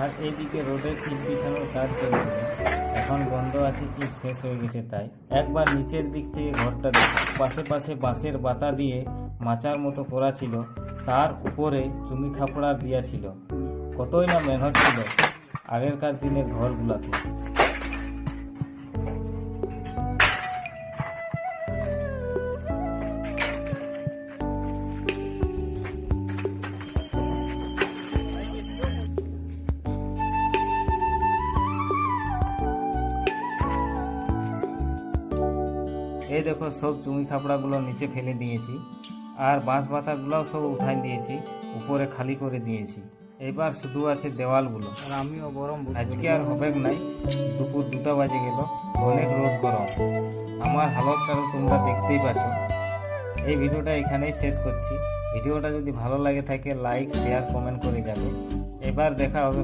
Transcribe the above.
আর এইদিকে রোডের ইট বিছানোর কাজ চলছিল, এখন বন্ধ আছে, ইট শেষ হয়ে গেছে। তাই একবার নিচের দিক থেকে ঘরটা দেখো, পাশে পাশে বাঁশের বাতা দিয়ে মাচার মতো করা ছিল, তার উপরে চুঙি খাপড়া দেওয়া ছিল। কতই না মেহনত ছিল আগেরকার দিনের ঘরগুলাতে। এই দেখো, সব চুঙি খাপড়াগুলো নিচে ফেলে দিয়েছি, আর বাঁশ বাতাগুলোও সব উঠাই দিয়েছি, উপরে খালি করে দিয়েছি। এবার শুধু আছে দেওয়ালগুলো। আর আমিও গরম, আজকে আর হবে নাই, দুপুর 2টা বাজে গেল, অনেক রোদ গরম। আমার হালতটা তোমরা দেখতেই পাচ্ছ। এই ভিডিওটা এখানেই শেষ করছি। ভিডিওটা যদি ভালো লাগে থাকে লাইক, শেয়ার, কমেন্ট করে যাবে। এবার দেখা হবে